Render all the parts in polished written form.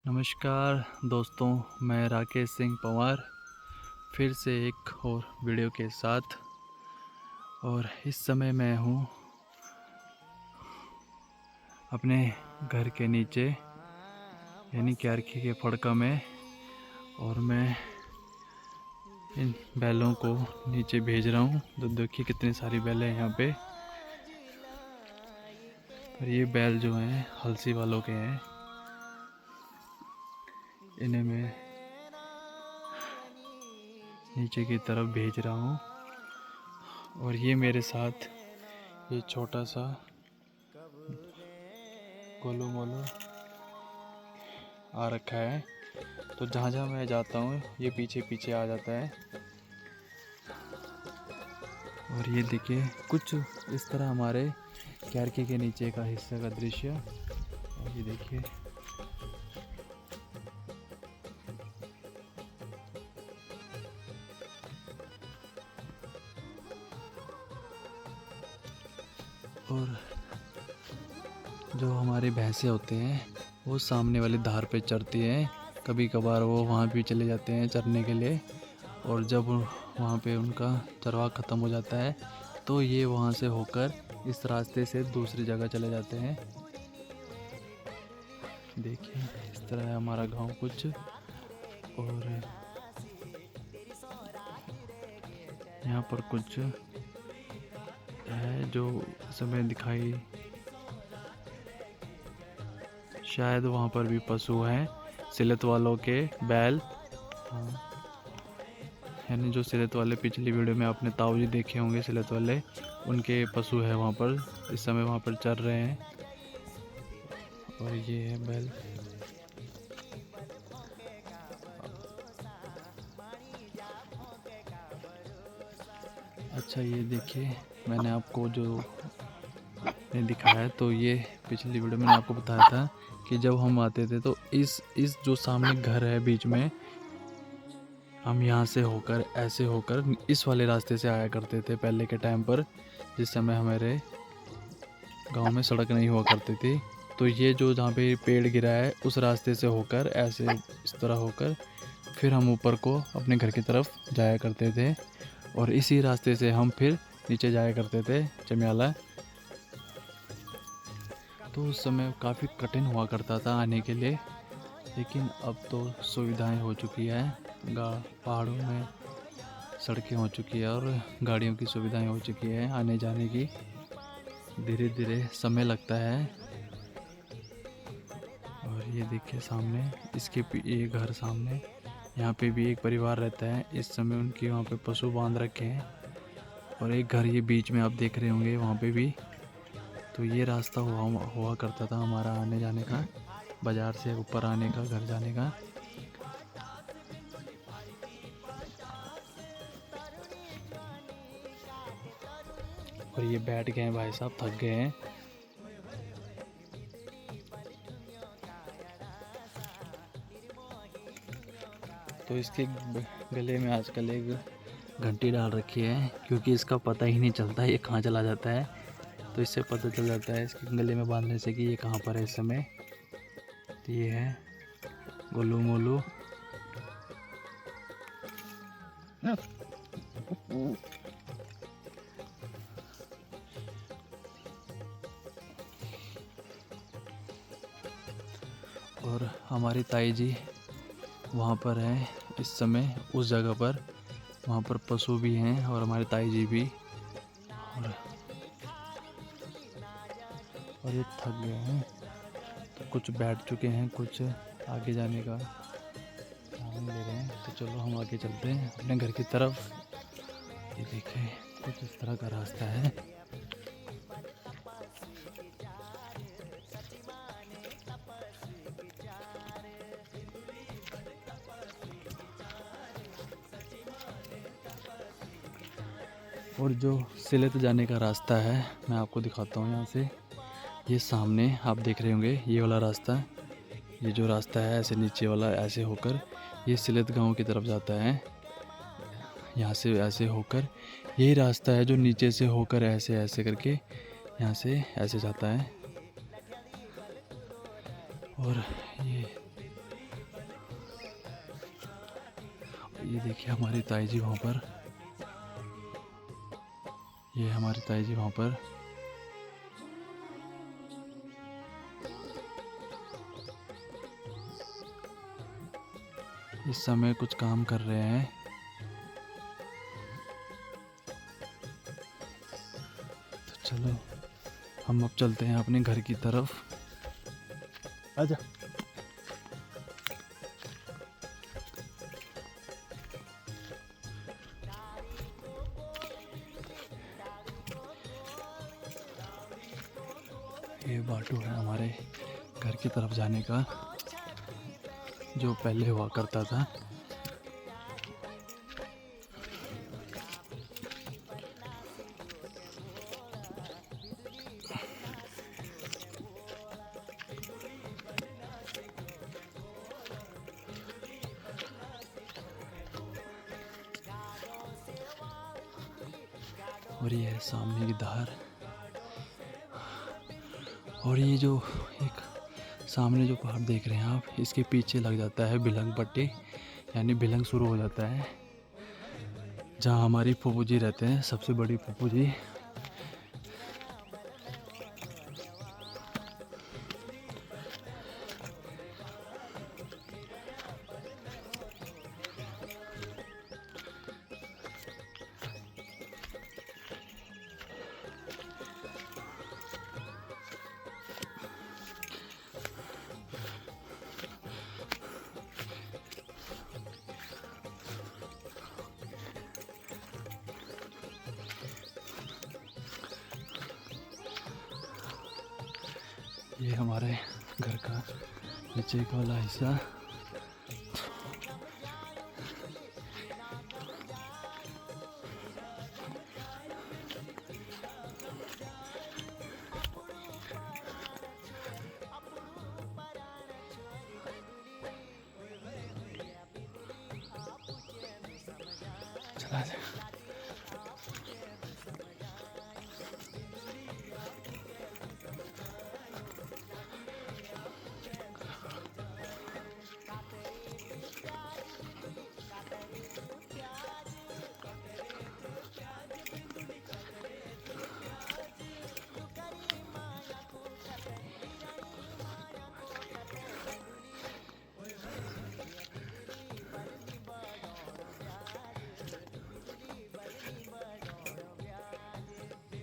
नमस्कार दोस्तों, मैं राकेश सिंह पंवार फिर से एक और वीडियो के साथ। और इस समय मैं हूँ अपने घर के नीचे यानी क्यारखी के फड़का में, और मैं इन बैलों को नीचे भेज रहा हूँ। तो देखिए कितनी सारी बैलें हैं यहाँ पे। और ये बैल जो हैं हलसी वालों के हैं, इन्हें मैं नीचे की तरफ भेज रहा हूँ। और ये मेरे साथ ये छोटा सा गोलू मोलू आ रखा है। तो जहाँ जहाँ मैं जाता हूँ ये पीछे पीछे आ जाता है। और ये देखिए कुछ इस तरह हमारे क्यारकी के नीचे का हिस्से का दृश्य। और ये देखिए और जो हमारी भैंसें होते हैं वो सामने वाली धार पे चरती हैं। कभी कभार वो वहाँ भी चले जाते हैं चरने के लिए। और जब वहाँ पे उनका चरवाहा ख़त्म हो जाता है तो ये वहाँ से होकर इस रास्ते से दूसरी जगह चले जाते हैं। देखिए इस तरह है हमारा गांव कुछ। और यहाँ पर कुछ है जो समय दिखाई, शायद वहाँ पर भी पशु हैं सिलत वालों के बैल। हाँ, यानी जो सिलत वाले पिछली वीडियो में आपने ताऊ जी देखे होंगे सिलत वाले, उनके पशु है वहाँ पर, इस समय वहाँ पर चर रहे हैं। और ये है बैल। अच्छा ये देखिए मैंने आपको जो नहीं दिखाया है, तो ये पिछली वीडियो में मैंने आपको बताया था कि जब हम आते थे तो इस जो सामने घर है बीच में, हम यहाँ से होकर ऐसे होकर इस वाले रास्ते से आया करते थे पहले के टाइम पर, जिस समय हमारे गांव में सड़क नहीं हुआ करती थी। तो ये जो जहाँ पे पेड़ गिरा है उस रास्ते से होकर ऐसे इस तरह होकर फिर हम ऊपर को अपने घर की तरफ जाया करते थे। और इसी रास्ते से हम फिर नीचे जाया करते थे चमियाला। तो उस समय काफ़ी कठिन हुआ करता था आने के लिए, लेकिन अब तो सुविधाएं हो चुकी है। पहाड़ों में सड़कें हो चुकी है और गाड़ियों की सुविधाएं हो चुकी है आने जाने की। धीरे धीरे समय लगता है। और ये देखिए सामने इसके ये घर सामने, यहाँ पे भी एक परिवार रहता है। इस समय उनके वहाँ पे पशु बांध रखे हैं। और एक घर ये बीच में आप देख रहे होंगे वहाँ पे भी। तो ये रास्ता हुआ करता था हमारा आने जाने का, बाज़ार से ऊपर आने का, घर जाने का। और ये बैठ गए हैं भाई साहब, थक गए हैं। तो इसके गले में आजकल एक घंटी डाल रखी है, क्योंकि इसका पता ही नहीं चलता ये कहाँ चला जाता है। तो इससे पता चल जाता है इसके गले में बांधने से कि ये कहाँ पर है इस समय। तो ये है गोलू मोलू। और हमारी ताई जी वहाँ पर है इस समय उस जगह पर, वहाँ पर पशु भी हैं और हमारे ताई जी भी। और ये थक गए हैं तो कुछ बैठ चुके हैं, कुछ आगे जाने का नाम ले रहे हैं। तो चलो हम आगे चलते हैं अपने घर की तरफ। ये देखें कुछ इस तरह का रास्ता है। और जो सिलत जाने का रास्ता है मैं आपको दिखाता हूँ यहाँ से। ये सामने आप देख रहे होंगे ये वाला रास्ता, ये जो रास्ता है ऐसे नीचे वाला ऐसे होकर ये सिलत गांव की तरफ जाता है। यहाँ से ऐसे होकर यही रास्ता है जो नीचे से होकर ऐसे ऐसे करके यहाँ से ऐसे जाता है। और ये ये देखिए हमारी ताई जी वहाँ पर, ये हमारी ताई जी वहाँ पर। इस समय कुछ काम कर रहे हैं। तो चलो हम अब चलते हैं अपने घर की तरफ। आजा। ये बाटू है हमारे घर की तरफ जाने का, जो पहले हुआ करता था। और ये है सामने की धार। और ये जो एक सामने जो पहाड़ देख रहे हैं आप, इसके पीछे लग जाता है भिलंग पट्टी, यानी भिलंग शुरू हो जाता है, जहाँ हमारी फूफू जी रहते हैं, सबसे बड़ी फूफू जी। ये हमारे घर का नीचे का वाला हिस्सा। चला जा।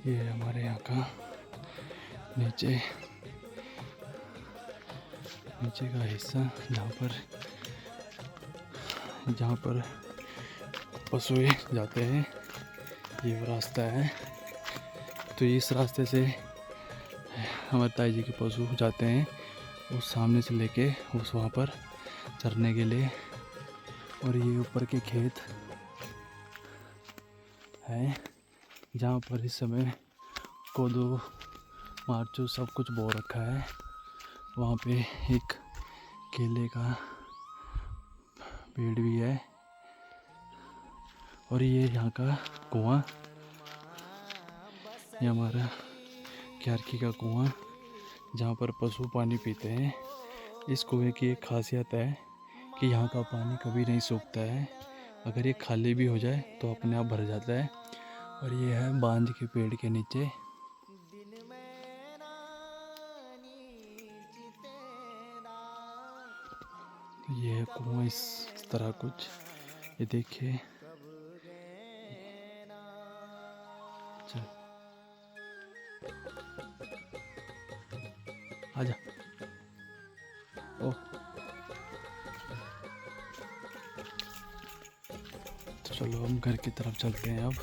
ये हमारे यहाँ का नीचे का हिस्सा, जहाँ पर पशु जाते हैं, ये वो रास्ता है। तो इस रास्ते से हमारे ताई जी के पशु जाते हैं, उस सामने से लेके उस वहाँ पर चरने के लिए। और ये ऊपर के खेत है, जहाँ पर इस समय कोदो मारचू सब कुछ बो रखा है। वहाँ पे एक केले का पेड़ भी है। और ये यहाँ का कुआं, ये हमारा क्यारकी का कुआं, जहाँ पर पशु पानी पीते हैं। इस कुएं की एक खासियत है कि यहाँ का पानी कभी नहीं सूखता है। अगर ये खाली भी हो जाए तो अपने आप भर जाता है। और ये है बांज के पेड़ के नीचे। ये है कुआं इस तरह कुछ, ये देखिए। आजा। ओ तो चलो हम घर की तरफ चलते हैं अब।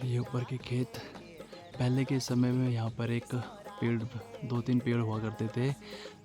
ये ऊपर के खेत, पहले के समय में यहाँ पर एक पेड़, 2-3 पेड़ हुआ करते थे,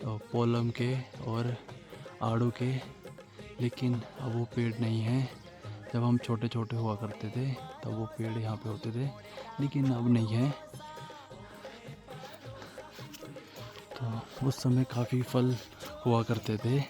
पोलम के और आड़ू के। लेकिन अब वो पेड़ नहीं है। जब हम छोटे छोटे हुआ करते थे तब वो पेड़ यहाँ पे होते थे, लेकिन अब नहीं है। तो उस समय काफ़ी फल हुआ करते थे।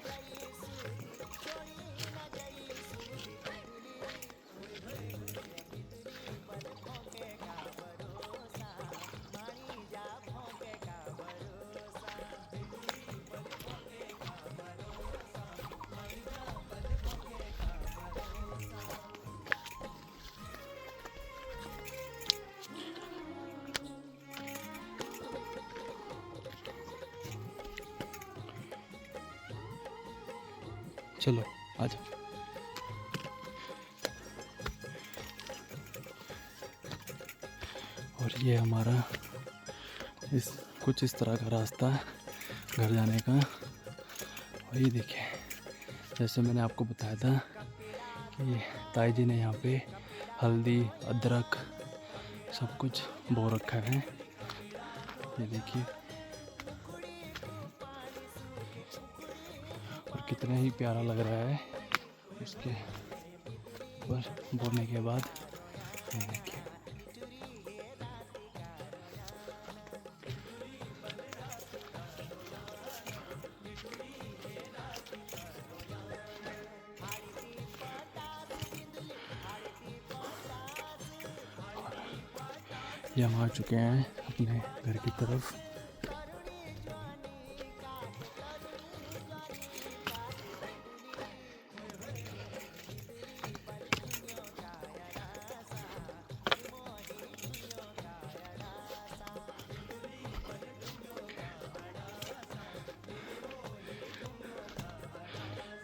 चलो आजा। और ये हमारा कुछ इस तरह का रास्ता घर जाने का। और ये देखिए, जैसे मैंने आपको बताया था कि ताई जी ने यहाँ पे हल्दी, अदरक सब कुछ बो रखा है। ये देखिए, और कितना ही प्यारा लग रहा है उसके ऊपर बोने के बाद। ये देखिए, ये हम आ चुके हैं अपने घर की तरफ।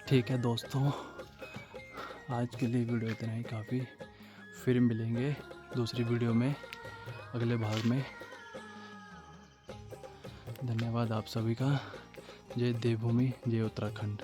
ठीक है दोस्तों, आज के लिए वीडियो इतना ही काफ़ी। फिर मिलेंगे दूसरी वीडियो में, अगले भाग में। धन्यवाद आप सभी का। जय देवभूमि, जय उत्तराखंड।